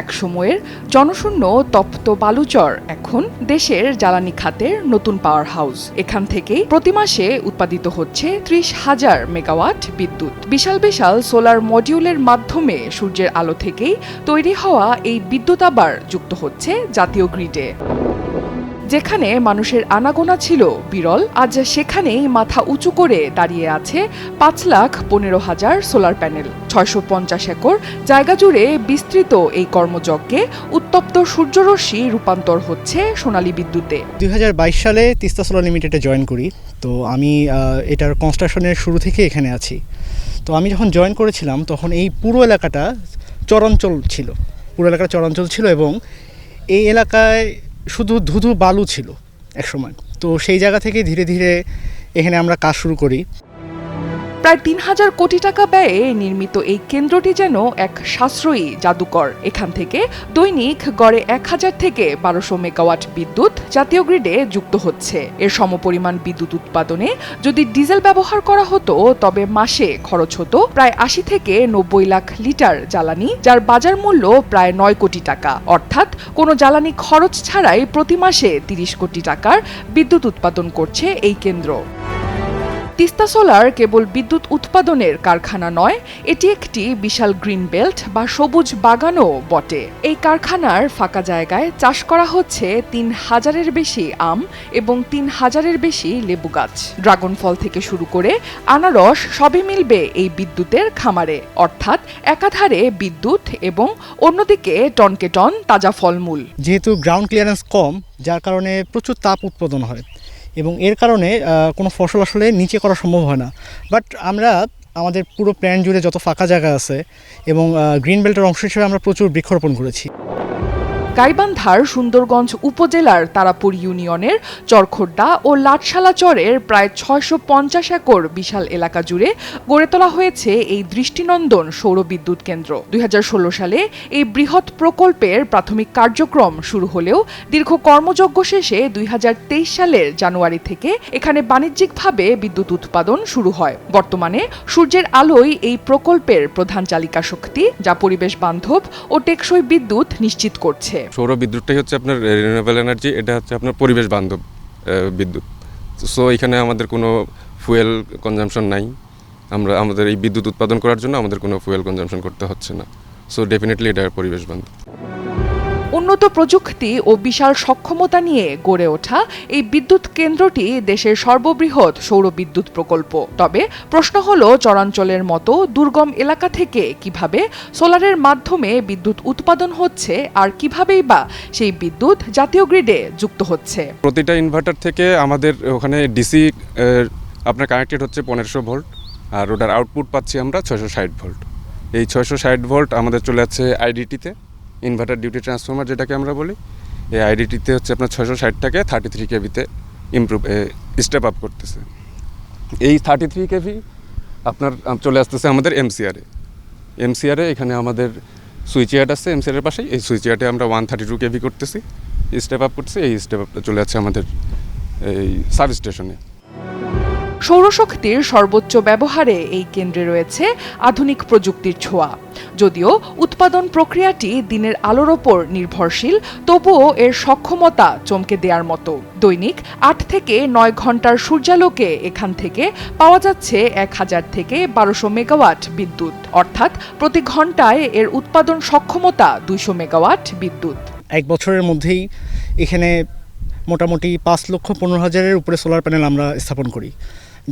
একসময়ের জনশূন্য তপ্ত বালুচর এখন দেশের জ্বালানি খাতের নতুন পাওয়ার হাউস। এখান থেকেই প্রতি মাসে উৎপাদিত হচ্ছে ৩০,০০০ মেগাওয়াট বিদ্যুৎ। বিশাল বিশাল সোলার মডিউলের মাধ্যমে সূর্যের আলো থেকেই তৈরি হওয়া এই বিদ্যুৎ আবার যুক্ত হচ্ছে জাতীয় গ্রিডে। যেখানে মানুষের আনাগোনা ছিল বিরল, আজ সেখানেই মাথা উঁচু করে দাঁড়িয়ে আছে ৫,১৫,০০০ সোলার প্যানেল। ৬৫০ একর জায়গা জুড়ে বিস্তৃত এই কর্মযজ্ঞে উত্তপ্ত সূর্যরশ্মি রূপান্তর হচ্ছে সোনালী বিদ্যুতে। ২০২২ সালে তিস্তা সোলার লিমিটেডে জয়েন করি। তো আমি এটার কনস্ট্রাকশনের শুরু থেকে এখানে আছি। তো আমি যখন জয়েন করেছিলাম তখন এই পুরো এলাকাটা চরাঞ্চল ছিল এবং এই এলাকায় শুধু ধুধু বালু ছিল একসময়। তো সেই জায়গা থেকে ধীরে ধীরে এখানে আমরা কাজ শুরু করি। প্রায় ৩,০০০ কোটি টাকা ব্যয়ে নির্মিত এই কেন্দ্রটি যেন এক সাশ্রয়ী জাদুকর। এখান থেকে দৈনিক গড়ে ১,০০০ থেকে ১২০০ মেগাওয়াট বিদ্যুৎ জাতীয় গ্রিডে যুক্ত হচ্ছে। এর সমপরিমাণ বিদ্যুৎ উৎপাদনে যদি ডিজেল ব্যবহার করা হতো তবে মাসে খরচ হতো প্রায় ৮০ থেকে ৯০ লাখ লিটার জ্বালানি, যার বাজার মূল্য প্রায় ৯ কোটি টাকা। অর্থাৎ কোনো জ্বালানি খরচ ছাড়াই প্রতি মাসে ৩০ কোটি টাকার বিদ্যুৎ উৎপাদন করছে এই কেন্দ্র। তিস্তা সোলার কেবল বিদ্যুৎ উৎপাদনের কারখানা নয়, এটি একটি বিশাল গ্রিন বেল্ট বা সবুজ বাগানও বটে। এই কারখানার ফাঁকা জায়গায় চাষ করা হচ্ছে ৩,০০০-এর বেশি আম এবং ৩,০০০-এর বেশি লেবু গাছ। ড্রাগন ফল থেকে শুরু করে আনারস সবই মিলবে এই বিদ্যুতের খামারে। অর্থাৎ একাধারে বিদ্যুৎ এবং অন্যদিকে টনকে টন তাজা ফলমূল। যেহেতু গ্রাউন্ড ক্লিয়ারেন্স কম, যার কারণে প্রচুর তাপ উৎপাদন হয় এবং এর কারণে কোনো ফসল আসলে নিচে করা সম্ভব হয় না। বাট আমরা আমাদের পুরো প্ল্যান জুড়ে যত ফাঁকা জায়গা আছে এবং গ্রিন বেল্টের অংশ হিসেবে আমরা প্রচুর বৃক্ষরোপণ করেছি। গাইবান্ধার সুন্দরগঞ্জ উপজেলার তারাপুর ইউনিয়নের চরখোড্ডা ও লাটশালা চরের প্রায় ৬৫০ একর বিশাল এলাকা জুড়ে গড়ে তোলা হয়েছে এই দৃষ্টিনন্দন সৌর বিদ্যুৎ কেন্দ্র। ২০১৬ সালে এই বৃহৎ প্রকল্পের প্রাথমিক কার্যক্রম শুরু হলেও দীর্ঘ কর্মযজ্ঞ শেষে ২০২৩ সালের জানুয়ারি থেকে এখানে বাণিজ্যিকভাবে বিদ্যুৎ উৎপাদন শুরু হয়। বর্তমানে সূর্যের আলোই এই প্রকল্পের প্রধান চালিকা শক্তি, যা পরিবেশ বান্ধব ও টেকসই বিদ্যুৎ নিশ্চিত করছে। সৌর বিদ্যুৎটাই হচ্ছে আপনার রিনিউয়েবল এনার্জি, এটা হচ্ছে আপনার পরিবেশ বান্ধব বিদ্যুৎ। সো এখানে আমাদের কোনো ফুয়েল কনজাম্পশন নাই। আমাদের এই বিদ্যুৎ উৎপাদন করার জন্য আমাদের কোনো ফুয়েল কনজাম্পশন করতে হচ্ছে না। সো ডেফিনেটলি এটা পরিবেশ বান্ধব। উন্নত প্রযুক্তি ও বিশাল সক্ষমতা নিয়ে গড়ে ওঠা এই বিদ্যুৎ কেন্দ্রটি দেশের সর্ববৃহৎ সৌর বিদ্যুৎ প্রকল্প। তবে প্রশ্ন হলো, চরাঞ্চলের মতো দুর্গম এলাকা থেকে কিভাবে সোলারের মাধ্যমে বিদ্যুৎ উৎপাদন হচ্ছে আর কিভাবেই বা সেই বিদ্যুৎ জাতীয় গ্রিডে যুক্ত হচ্ছে। প্রতিটা ইনভার্টার থেকে আমাদের ওখানে ডিসি আপনার কানেক্টেড হচ্ছে ১৫০০ ভোল্ট, আর ওটার আউটপুট পাচ্ছি আমরা ৬৬০ ভোল্ট। এই ৬৬০ ভোল্ট আমাদের চলে যাচ্ছে আইডিটিতে, ইনভার্টার ডিউটি ট্রান্সফর্মার যেটাকে আমরা বলি। এই আইডিটিতে হচ্ছে আপনার ৬৬০টাকে 33 কেভিতে স্টেপ আপ করতেছে। এই 33 কেভি আপনার চলে আসতেছে আমাদের এমসিআরে। এখানে আমাদের সুইচ ইয়ার্ড আছে এমসিআরের পাশেই। এই সুইচ ইয়ার্ডে আমরা 132 কেভি করতেছি, স্টেপ আপ করতেছি। এই স্টেপ আপটা চলে যাচ্ছে আমাদের এই সাব স্টেশনে। সৌরশক্তির সর্বোচ্চ ব্যবহারে এই কেন্দ্রে রয়েছে আধুনিক প্রযুক্তির ছোঁয়া। যদিও উৎপাদন প্রক্রিয়াটি দিনের আলোর ওপর নির্ভরশীল, তবুও এর সক্ষমতা চমকে দেওয়ার মতো। দৈনিক ৮ থেকে ৯ ঘন্টার সূর্যালোকে এখান থেকে পাওয়া যাচ্ছে ১,০০০ থেকে ১২০০ মেগাওয়াট বিদ্যুৎ। অর্থাৎ প্রতি ঘন্টায় এর উৎপাদন সক্ষমতা ২০০ মেগাওয়াট বিদ্যুৎ। এক বছরের মধ্যেই এখানে মোটামুটি ৫,১৫,০০০-এর উপরে সোলার প্যানেল আমরা স্থাপন করি,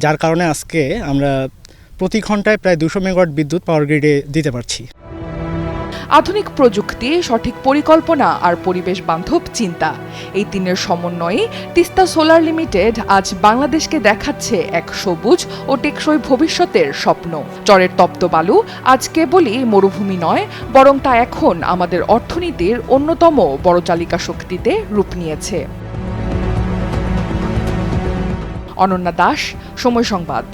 যার কারণে আজকে আমরা প্রতি ঘন্টায় প্রায় ২০০ মেগাওয়াট বিদ্যুৎ পাওয়ার গ্রিডে দিতে পারছি। আধুনিক প্রযুক্তি, সঠিক পরিকল্পনা আর পরিবেশ বান্ধব চিন্তা, এই তিনের সমন্বয়ে তিস্তা সোলার লিমিটেড আজ বাংলাদেশকে দেখাচ্ছে এক সবুজ ও টেকসই ভবিষ্যতের স্বপ্ন। চরের তপ্ত বালু আজ কেবলই মরুভূমি নয়, বরং তা এখন আমাদের অর্থনীতির অন্যতম বড় চালিকা শক্তিতে রূপ নিয়েছে। অনন্যা দাস, সময় সংবাদ।